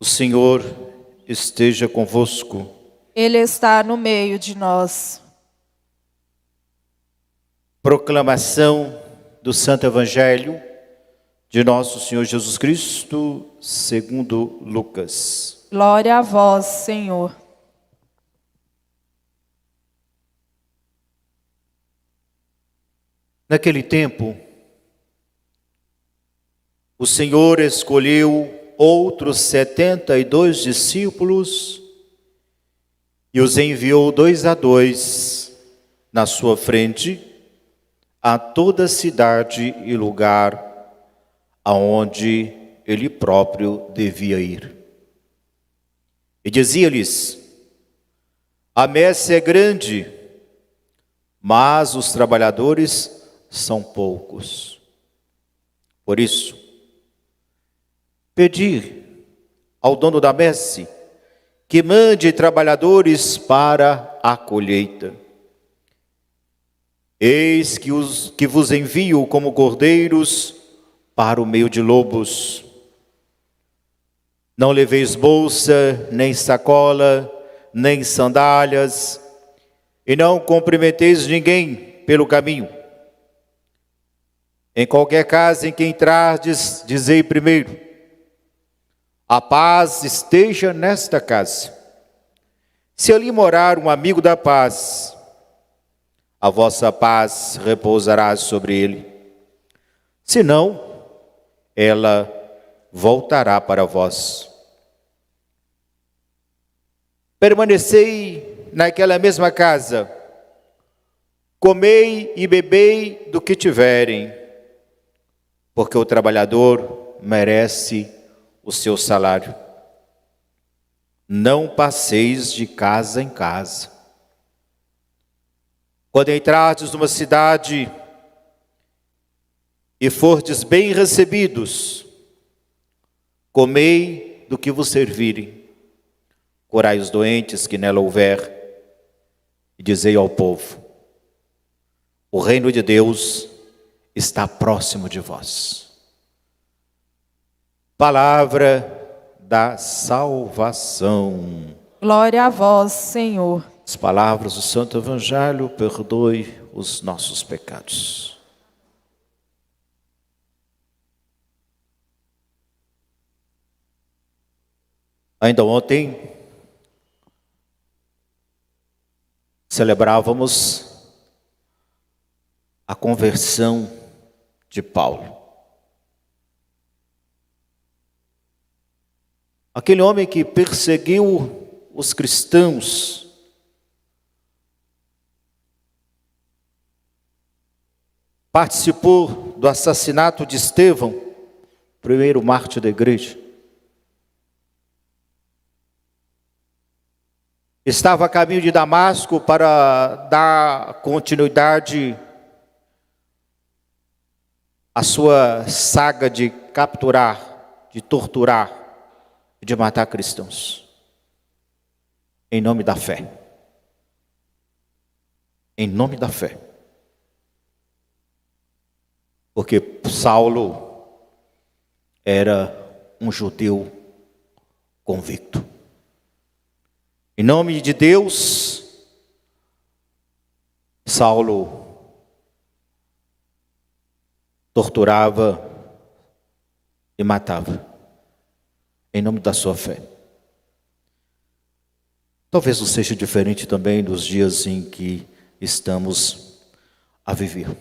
O Senhor esteja convosco. Ele está no meio de nós. Proclamação do Santo Evangelho de nosso Senhor Jesus Cristo, segundo Lucas. Glória a vós, Senhor. Naquele tempo, o Senhor escolheu outros 72 discípulos e os enviou 2 a 2 na sua frente a toda cidade e lugar aonde ele próprio devia ir. E dizia-lhes: a messe é grande, mas os trabalhadores são poucos. Por isso, pedi ao dono da messe que mande trabalhadores para a colheita. Eis que vos envio como cordeiros para o meio de lobos. Não leveis bolsa, nem sacola, nem sandálias, e não cumprimenteis ninguém pelo caminho. Em qualquer casa em que entrardes, dizei primeiro: a paz esteja nesta casa. Se ali morar um amigo da paz, a vossa paz repousará sobre ele. Se não, ela voltará para vós. Permanecei naquela mesma casa, comei e bebei do que tiverem, porque o trabalhador merece o seu salário. Não passeis de casa em casa. Quando entrardes numa cidade e fordes bem recebidos, comei do que vos servirem, curai os doentes que nela houver, e dizei ao povo: o reino de Deus está próximo de vós. Palavra da salvação. Glória a vós, Senhor. As palavras do Santo Evangelho, perdoe os nossos pecados. Ainda ontem, celebrávamos a conversão de Paulo. Aquele homem que perseguiu os cristãos, participou do assassinato de Estevão, primeiro mártir da igreja. Estava a caminho de Damasco para dar continuidade à sua saga de capturar, de torturar, de matar cristãos. Em nome da fé. Em nome da fé. Porque Saulo era um judeu convicto. Em nome de Deus, Saulo torturava e matava. Em nome da sua fé. Talvez não seja diferente também dos dias em que estamos a viver.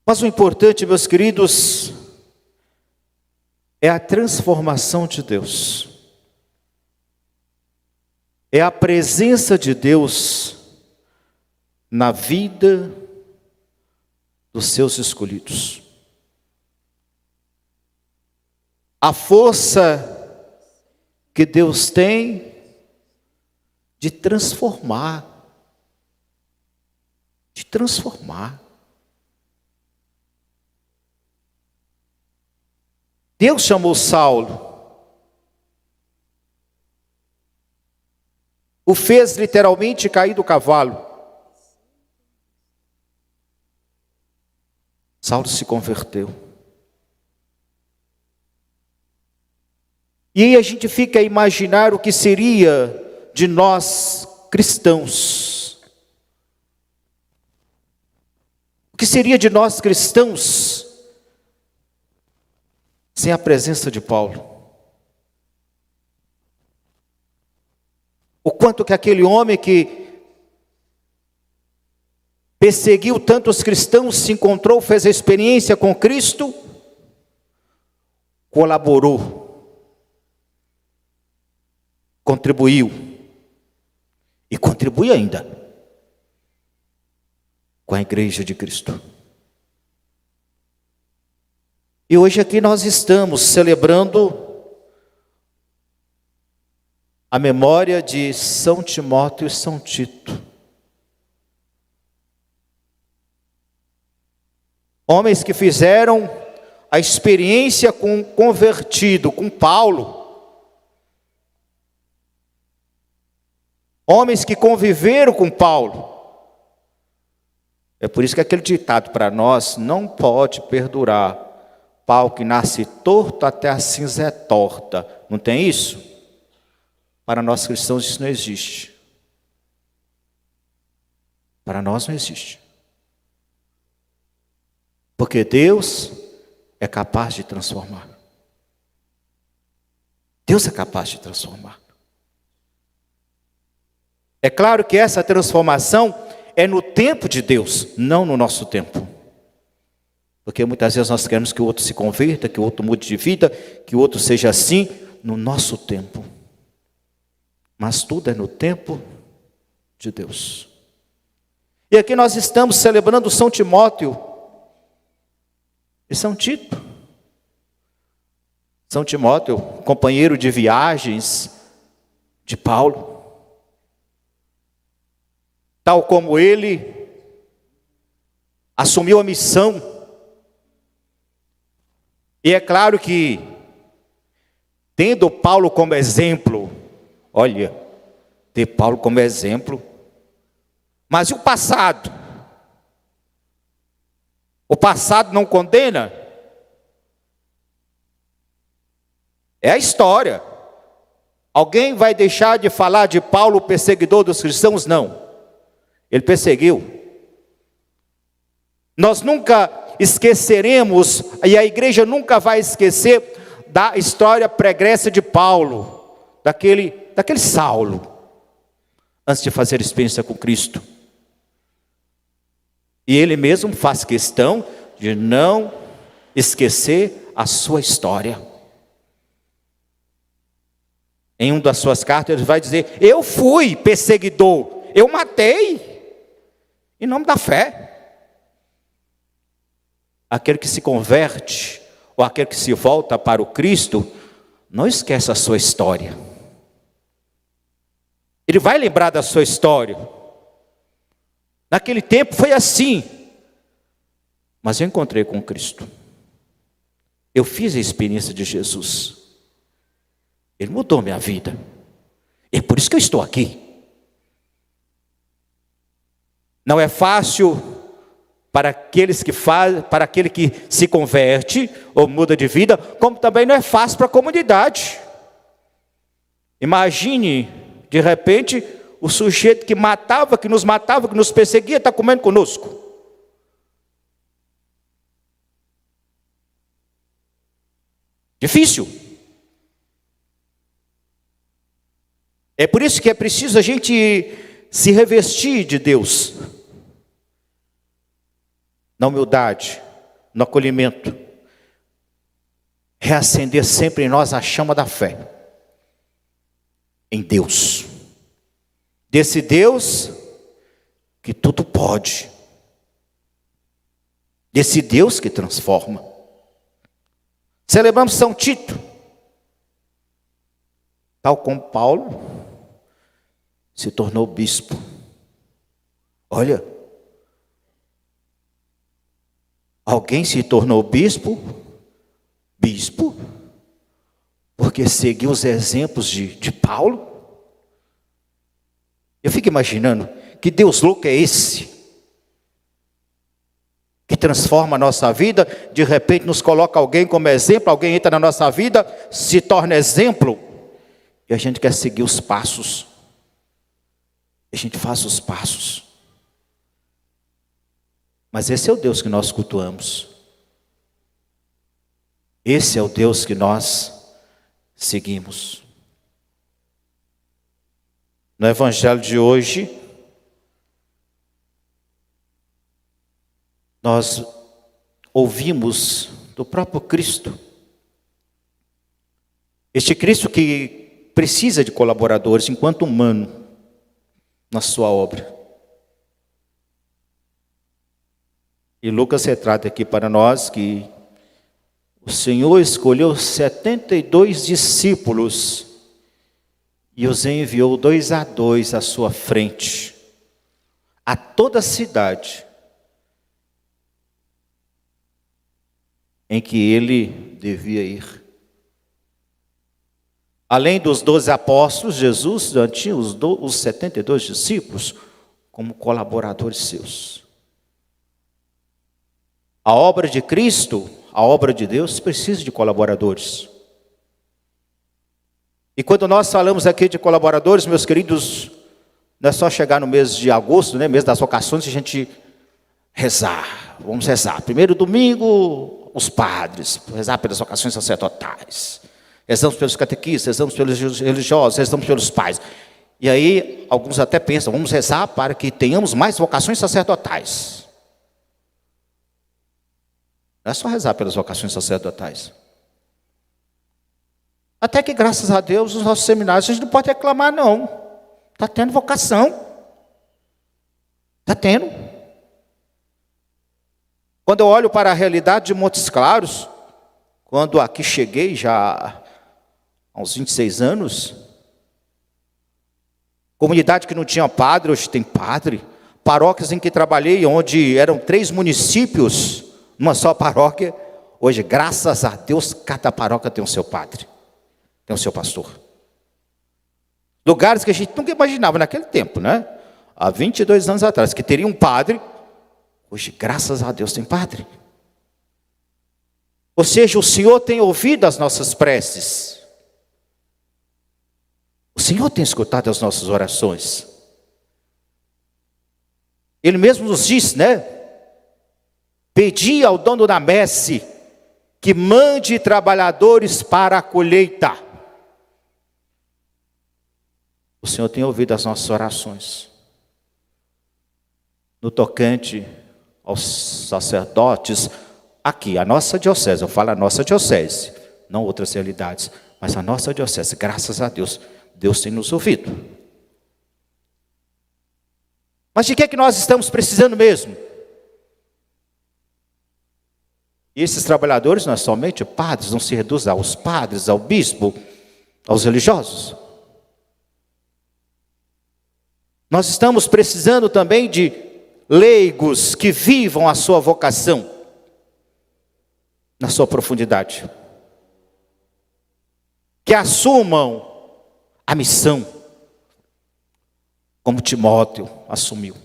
Mas o importante, meus queridos, é a transformação de Deus. É a presença de Deus na vida dos seus escolhidos. A força que Deus tem de transformar. De transformar. Deus chamou Saulo. O fez literalmente cair do cavalo. Saulo se converteu. E aí a gente fica a imaginar o que seria de nós cristãos. O que seria de nós cristãos sem a presença de Paulo? O quanto que aquele homem que perseguiu tantos cristãos, se encontrou, fez a experiência com Cristo, colaborou, contribuiu e contribui ainda com a igreja de Cristo. E hoje aqui nós estamos celebrando a memória de São Timóteo e São Tito. Homens que fizeram a experiência com um convertido, com Paulo. Homens que conviveram com Paulo. É por isso que aquele ditado para nós não pode perdurar. Pau que nasce torto, até a cinza é torta. Não tem isso? Para nós cristãos isso não existe. Para nós não existe. Porque Deus é capaz de transformar. Deus é capaz de transformar. É claro que essa transformação é no tempo de Deus, não no nosso tempo. Porque muitas vezes nós queremos que o outro se converta, que o outro mude de vida, que o outro seja assim, no nosso tempo. Mas tudo é no tempo de Deus. E aqui nós estamos celebrando São Timóteo e São Tito. São Timóteo, companheiro de viagens de Paulo. Tal como ele assumiu a missão. E é claro que, tendo Paulo como exemplo, olha, ter Paulo como exemplo, mas e o passado? O passado não condena? É a história. Alguém vai deixar de falar de Paulo, perseguidor dos cristãos? Não. Ele perseguiu. Nós nunca esqueceremos, e a igreja nunca vai esquecer da história pregressa de Paulo, daquele Saulo, antes de fazer experiência com Cristo. E ele mesmo faz questão de não esquecer a sua história. Em uma das suas cartas ele vai dizer: eu fui perseguidor, eu matei, em nome da fé. Aquele que se converte, ou aquele que se volta para o Cristo, não esquece a sua história. Ele vai lembrar da sua história. Naquele tempo foi assim. Mas eu encontrei com Cristo. Eu fiz a experiência de Jesus. Ele mudou minha vida. É por isso que eu estou aqui. Não é fácil para para aquele que se converte ou muda de vida, como também não é fácil para a comunidade. Imagine, de repente, o sujeito que matava, que nos perseguia, está comendo conosco. Difícil. É por isso que é preciso a gente se revestir de Deus. Na humildade, no acolhimento. Reacender sempre em nós a chama da fé. Em Deus. Desse Deus que tudo pode. Desse Deus que transforma. Celebramos São Tito. Tal como Paulo se tornou bispo. Olha, alguém se tornou bispo, porque seguiu os exemplos de Paulo. Eu fico imaginando, que Deus louco é esse? Que transforma a nossa vida, de repente nos coloca alguém como exemplo, alguém entra na nossa vida, se torna exemplo, e a gente quer seguir os passos, a gente faz os passos. Mas esse é o Deus que nós cultuamos, esse é o Deus que nós seguimos. No evangelho de hoje, nós ouvimos do próprio Cristo, este Cristo que precisa de colaboradores enquanto humano na sua obra. E Lucas retrata aqui para nós que o Senhor escolheu 72 discípulos e os enviou 2 a 2 à sua frente, a toda a cidade em que ele devia ir. Além dos 12 apóstolos, Jesus já tinha os 72 discípulos como colaboradores seus. A obra de Cristo, a obra de Deus, precisa de colaboradores. E quando nós falamos aqui de colaboradores, meus queridos, não é só chegar no mês de agosto, né, mês das vocações, a gente rezar. Vamos rezar. Primeiro domingo, os padres, rezar pelas vocações sacerdotais. Rezamos pelos catequistas, rezamos pelos religiosos, rezamos pelos pais. E aí, alguns até pensam, vamos rezar para que tenhamos mais vocações sacerdotais. Não é só rezar pelas vocações sacerdotais. Até que, graças a Deus, os nossos seminários, a gente não pode reclamar, não. Está tendo vocação. Está tendo. Quando eu olho para a realidade de Montes Claros, quando aqui cheguei já há uns 26 anos, comunidade que não tinha padre, hoje tem padre. Paróquias em que trabalhei, onde eram 3 municípios, numa só paróquia, hoje, graças a Deus, cada paróquia tem o seu padre, tem o seu pastor. Lugares que a gente nunca imaginava naquele tempo, né? Há 22 anos atrás, que teria um padre, hoje, graças a Deus, tem padre. Ou seja, o Senhor tem ouvido as nossas preces. O Senhor tem escutado as nossas orações. Ele mesmo nos diz, né? Pedi ao dono da messe que mande trabalhadores para a colheita. O Senhor tem ouvido as nossas orações. No tocante aos sacerdotes, aqui, a nossa diocese, eu falo a nossa diocese, não outras realidades, mas a nossa diocese, graças a Deus, Deus tem nos ouvido. Mas de que é que nós estamos precisando mesmo? E esses trabalhadores não é somente padres, não se reduz aos padres, ao bispo, aos religiosos. Nós estamos precisando também de leigos que vivam a sua vocação na sua profundidade, que assumam a missão, como Timóteo assumiu,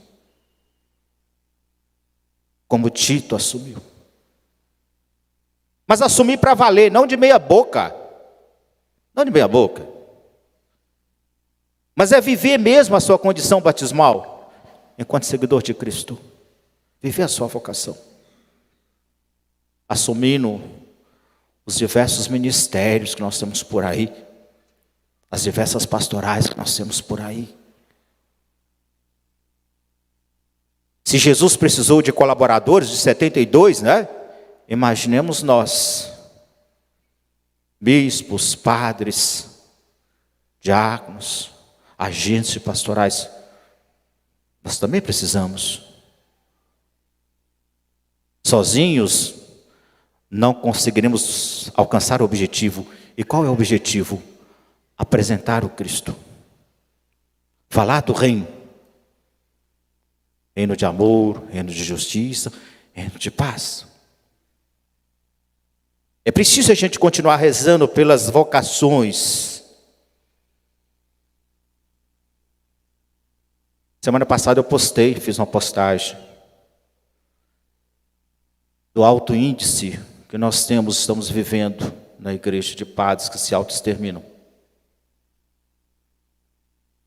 como Tito assumiu. Mas assumir para valer, não de meia boca. Não de meia boca. Mas é viver mesmo a sua condição batismal, enquanto seguidor de Cristo. Viver a sua vocação. Assumindo os diversos ministérios que nós temos por aí. As diversas pastorais que nós temos por aí. Se Jesus precisou de colaboradores, de 72, né? Imaginemos nós, bispos, padres, diáconos, agentes pastorais, nós também precisamos. Sozinhos não conseguiremos alcançar o objetivo. E qual é o objetivo? Apresentar o Cristo. Falar do reino. Reino de amor, reino de justiça, reino de paz. É preciso a gente continuar rezando pelas vocações. Semana passada eu fiz uma postagem. do alto índice que nós estamos vivendo na igreja de padres que se autoexterminam.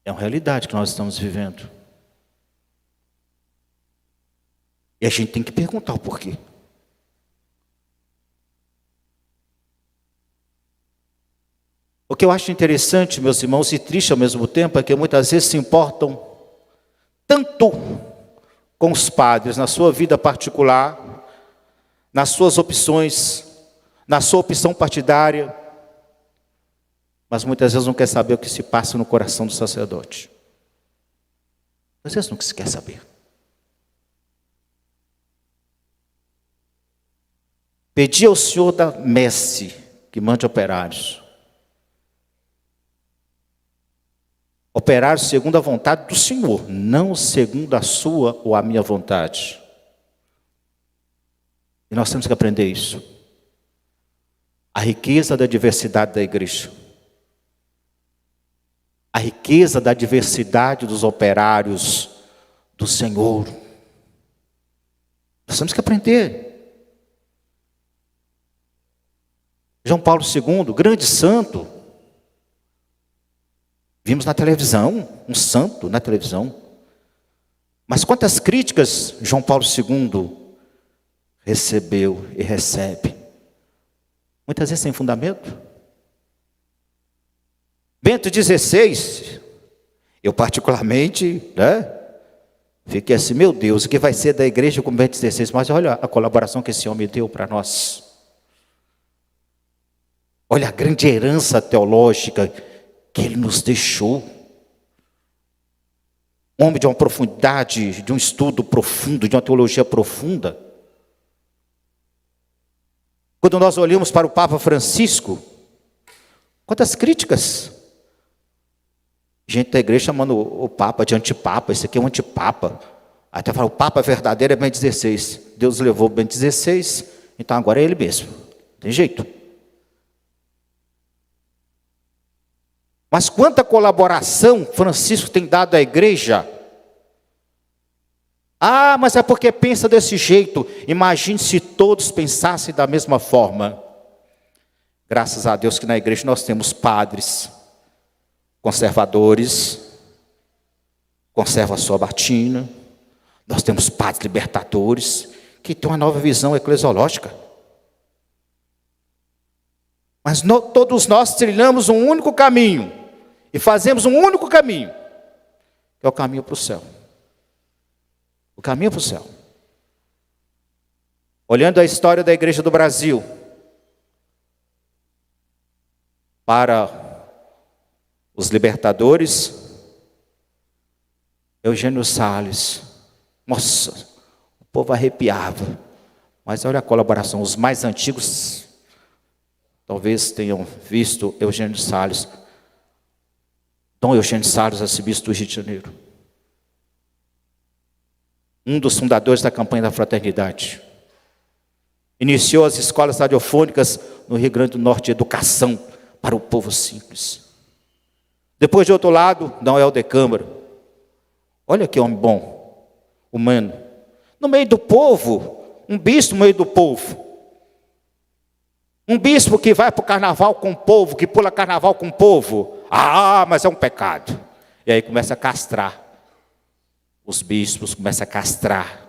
É uma realidade que nós estamos vivendo. E a gente tem que perguntar o porquê. O que eu acho interessante, meus irmãos, e triste ao mesmo tempo, é que muitas vezes se importam tanto com os padres na sua vida particular, nas suas opções, na sua opção partidária, mas muitas vezes não quer saber o que se passa no coração do sacerdote. Às vezes não se quer saber. Pedi ao Senhor da messe que mande operários. Operários segundo a vontade do Senhor, não segundo a sua ou a minha vontade. E nós temos que aprender isso. A riqueza da diversidade da igreja. A riqueza da diversidade dos operários do Senhor. Nós temos que aprender. João Paulo II, grande santo. Vimos na televisão, um santo na televisão. Mas quantas críticas João Paulo II recebeu e recebe? Muitas vezes sem fundamento. Bento XVI, eu particularmente, fiquei assim, meu Deus, o que vai ser da igreja com Bento XVI? Mas olha a colaboração que esse homem deu para nós. Olha a grande herança teológica que ele nos deixou. Homem de uma profundidade, de um estudo profundo, de uma teologia profunda. Quando nós olhamos para o Papa Francisco, quantas críticas. Gente da igreja chamando o Papa de antipapa, esse aqui é um antipapa. Até fala, o Papa verdadeiro é Bento XVI. Deus levou Bento XVI, então agora é ele mesmo. Tem jeito. Mas quanta colaboração Francisco tem dado à igreja. Ah, mas é porque pensa desse jeito. Imagine se todos pensassem da mesma forma. Graças a Deus que na igreja nós temos padres conservadores, conserva a sua batina. Nós temos padres libertadores, que têm uma nova visão eclesiológica. Mas todos nós trilhamos um único caminho. E fazemos um único caminho, que é o caminho para o céu. O caminho para o céu. Olhando a história da igreja do Brasil, para os libertadores, Eugênio Salles, nossa, o povo arrepiava. Mas olha a colaboração, os mais antigos talvez tenham visto Eugênio Salles. Dom Eugênio Salles, arcebispo do Rio de Janeiro. Um dos fundadores da campanha da fraternidade. Iniciou as escolas radiofônicas no Rio Grande do Norte de educação para o povo simples. Depois, de outro lado, Dom Helder Câmara. Olha que homem bom, humano. No meio do povo, um bispo no meio do povo. Um bispo que vai para o carnaval com o povo, que pula carnaval com o povo. Ah, mas é um pecado. E aí começa a castrar. Os bispos começam a castrar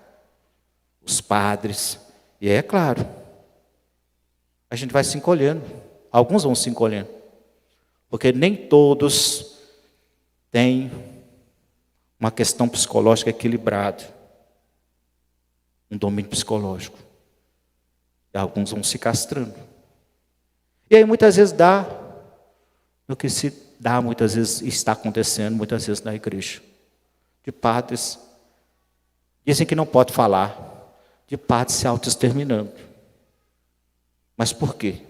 os padres. E é claro, a gente vai se encolhendo. Alguns vão se encolhendo. Porque nem todos têm uma questão psicológica equilibrada. Um domínio psicológico. E alguns vão se castrando. E aí muitas vezes dá o que se dá, muitas vezes está acontecendo, muitas vezes na igreja. De padres, dizem que não pode falar, de padres se autoexterminando. Mas por quê?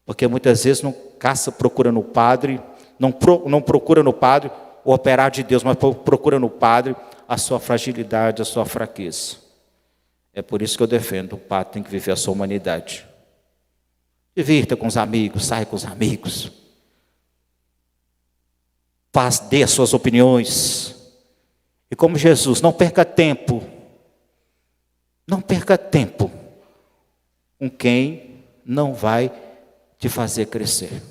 Porque muitas vezes não caça procura no padre, não procura no padre o operar de Deus, mas procura no padre a sua fragilidade, a sua fraqueza. É por isso que eu defendo, o padre tem que viver a sua humanidade. Divirta com os amigos, saia com os amigos. Dê as suas opiniões. E como Jesus, não perca tempo. Não perca tempo com quem não vai te fazer crescer.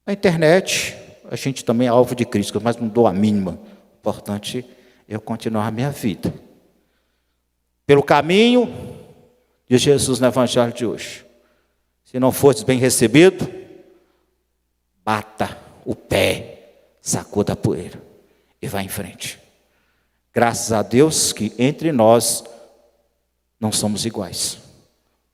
A internet, a gente também é alvo de críticas, mas não dou a mínima. O importante é eu continuar a minha vida pelo caminho de Jesus no Evangelho de hoje. Se não fores bem recebido, bata o pé, sacuda a poeira e vá em frente. Graças a Deus que entre nós não somos iguais.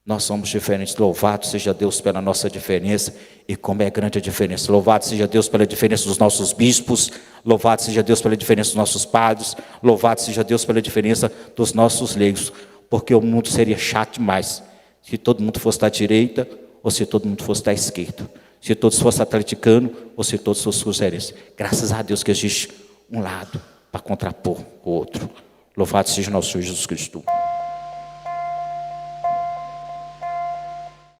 Nós somos diferentes. Louvado seja Deus pela nossa diferença. E como é grande a diferença. Louvado seja Deus pela diferença dos nossos bispos. Louvado seja Deus pela diferença dos nossos padres. Louvado seja Deus pela diferença dos nossos leigos. Porque o mundo seria chato demais se todo mundo fosse da direita ou se todo mundo fosse da esquerda. Se todos fossem atleticanos ou se todos fossem cruzeirenses. Graças a Deus que existe um lado para contrapor o outro. Louvado seja nosso Senhor Jesus Cristo.